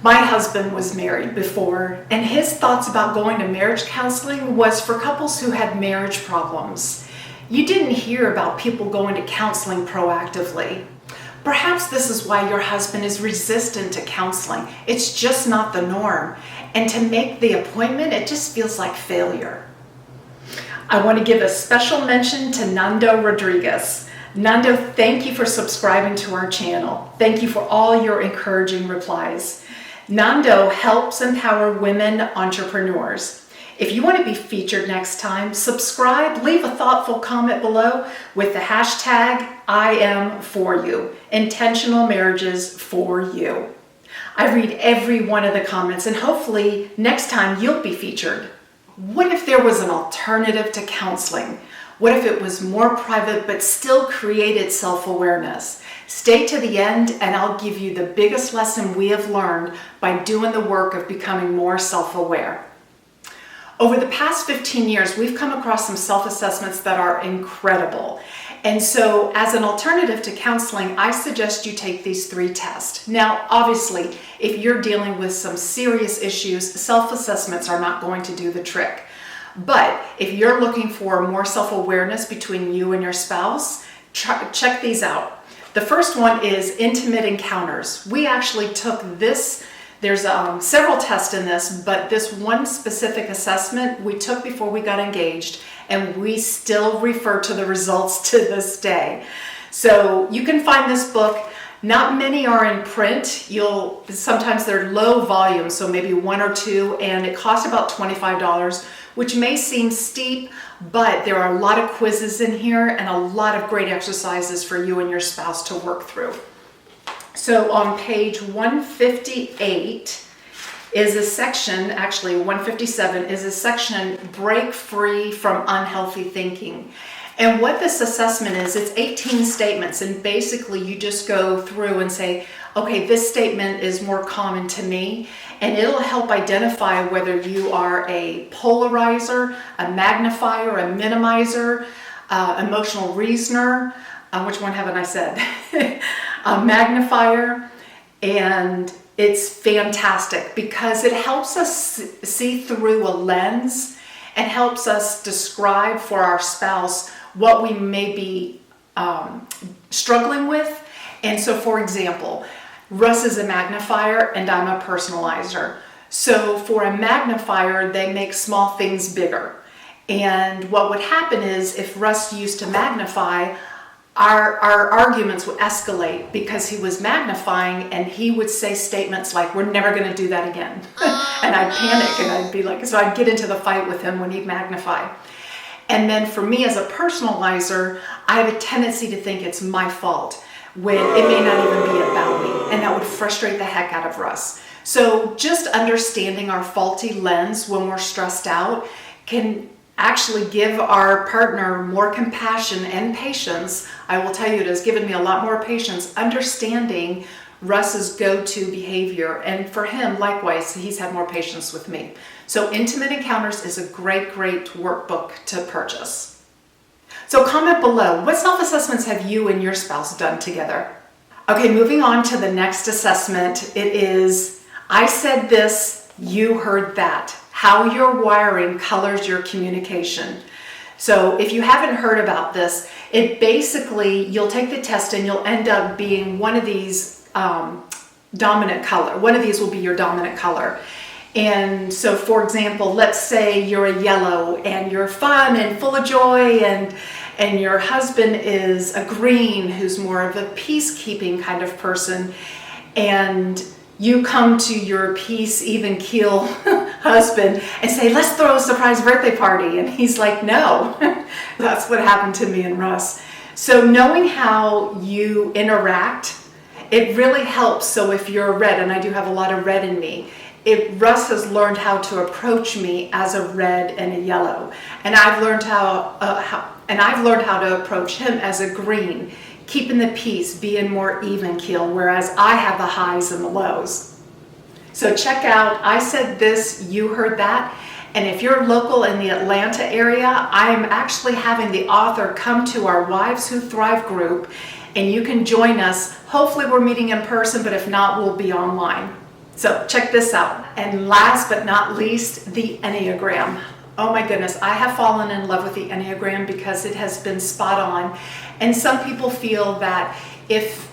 My husband was married before, and his thoughts about going to marriage counseling was for couples who had marriage problems. You didn't hear about people going to counseling proactively. Perhaps this is why your husband is resistant to counseling. It's just not the norm. And to make the appointment, it just feels like failure. I want to give a special mention to Nando Rodriguez. Nando, thank you for subscribing to our channel. Thank you for all your encouraging replies. Nando helps empower women entrepreneurs. If you want to be featured next time, subscribe, leave a thoughtful comment below with the hashtag #IamForYou, Intentional Marriages for You. I read every one of the comments, and hopefully next time you'll be featured. What if there was an alternative to counseling? What if it was more private but still created self-awareness? Stay to the end and I'll give you the biggest lesson we have learned by doing the work of becoming more self-aware. Over the past 15 years, we've come across some self-assessments that are incredible. And so as an alternative to counseling, I suggest you take these 3 tests. Now, obviously, if you're dealing with some serious issues, self-assessments are not going to do the trick. But if you're looking for more self-awareness between you and your spouse, check these out. The first one is intimate encounters. We actually took this. There's several tests in this, but this one specific assessment we took before we got engaged, and we still refer to the results to this day. So you can find this book. Not many are in print. Sometimes they're low volume, so maybe 1 or 2, and it costs about $25, which may seem steep, but there are a lot of quizzes in here and a lot of great exercises for you and your spouse to work through. So on page 158 is a section, actually 157 is a section, Break Free from Unhealthy Thinking. And what this assessment is, it's 18 statements, and basically you just go through and say, okay, this statement is more common to me, and it'll help identify whether you are a polarizer, a magnifier, a minimizer, emotional reasoner, which one haven't I said? A magnifier. And it's fantastic because it helps us see through a lens and helps us describe for our spouse what we may be struggling with. And so, for example, Russ is a magnifier and I'm a personalizer. So for a magnifier, they make small things bigger. And what would happen is if Russ used to magnify, our arguments would escalate because he was magnifying, and he would say statements like, we're never going to do that again. And I'd panic and I'd be like, so I'd get into the fight with him when he'd magnify. And then for me as a personalizer, I have a tendency to think it's my fault when it may not even be about me, and that would frustrate the heck out of Russ. So just understanding our faulty lens when we're stressed out can actually give our partner more compassion and patience. I will tell you, it has given me a lot more patience understanding Russ's go-to behavior, and for him likewise, he's had more patience with me. So Intimate Encounters is a great workbook to purchase. So comment below, what self-assessments have you and your spouse done together? Okay, moving on to the next assessment. It is, I said this, you heard that. How your wiring colors your communication. So if you haven't heard about this, it basically, you'll take the test and you'll end up being one of these dominant color. One of these will be your dominant color. And so for example, let's say you're a yellow and you're fun and full of joy, and your husband is a green who's more of a peacekeeping kind of person, and you come to your peace, even keel husband and say, let's throw a surprise birthday party. And he's like, no. That's what happened to me and Russ. So knowing how you interact, it really helps. So if you're red, and I do have a lot of red in me, Russ has learned how to approach me as a red and a yellow. And I've learned how to approach him as a green, keeping the peace, being more even keel, whereas I have the highs and the lows. So check out I Said This, You Heard That. And if you're local in the Atlanta area, I am actually having the author come to our Wives Who Thrive group, and you can join us. Hopefully we're meeting in person, but if not, we'll be online. So check this out. And last but not least, the Enneagram. Oh my goodness, I have fallen in love with the Enneagram because it has been spot on. And some people feel that if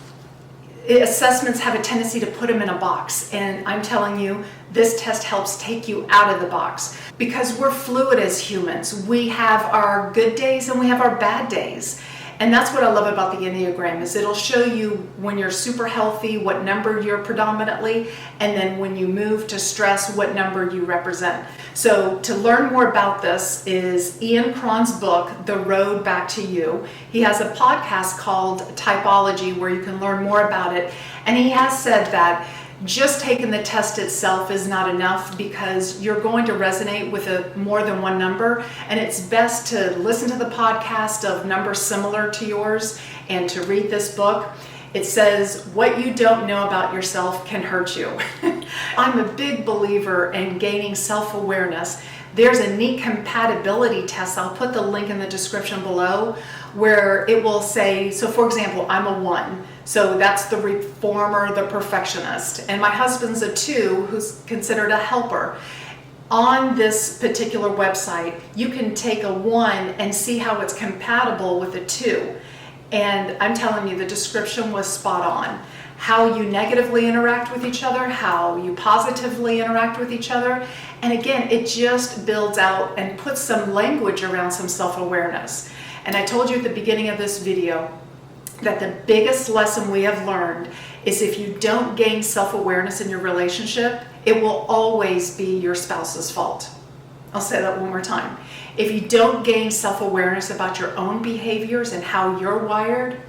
assessments have a tendency to put them in a box, and I'm telling you, this test helps take you out of the box because we're fluid as humans. We have our good days and we have our bad days. And that's what I love about the Enneagram is it'll show you when you're super healthy, what number you're predominantly, and then when you move to stress, what number you represent. So to learn more about this is Ian Cron's book, The Road Back to You. He has a podcast called Typology where you can learn more about it. And he has said that just taking the test itself is not enough because you're going to resonate with more than one number, and it's best to listen to the podcast of numbers similar to yours and to read this book. It says, what you don't know about yourself can hurt you. I'm a big believer in gaining self-awareness. There's a neat compatibility test. I'll put the link in the description below where it will say, so for example, I'm a 1. So that's the reformer, the perfectionist. And my husband's a 2 who's considered a helper. On this particular website, you can take a 1 and see how it's compatible with a 2. And I'm telling you, the description was spot on. How you negatively interact with each other, how you positively interact with each other. And again, it just builds out and puts some language around some self-awareness. And I told you at the beginning of this video that the biggest lesson we have learned is if you don't gain self-awareness in your relationship, it will always be your spouse's fault. I'll say that one more time. If you don't gain self-awareness about your own behaviors and how you're wired,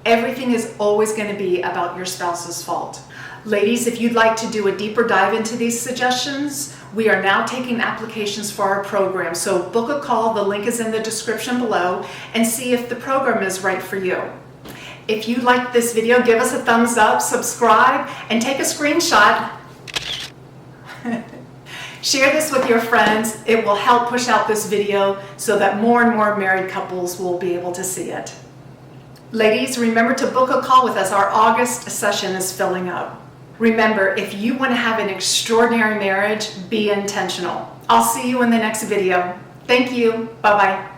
everything is always going to be about your spouse's fault. Ladies, if you'd like to do a deeper dive into these suggestions, we are now taking applications for our program. So book a call, the link is in the description below, and see if the program is right for you. If you liked this video, give us a thumbs up, subscribe, and take a screenshot. Share this with your friends. It will help push out this video so that more and more married couples will be able to see it. Ladies, remember to book a call with us. Our August session is filling up. Remember, if you want to have an extraordinary marriage, be intentional. I'll see you in the next video. Thank you. Bye-bye.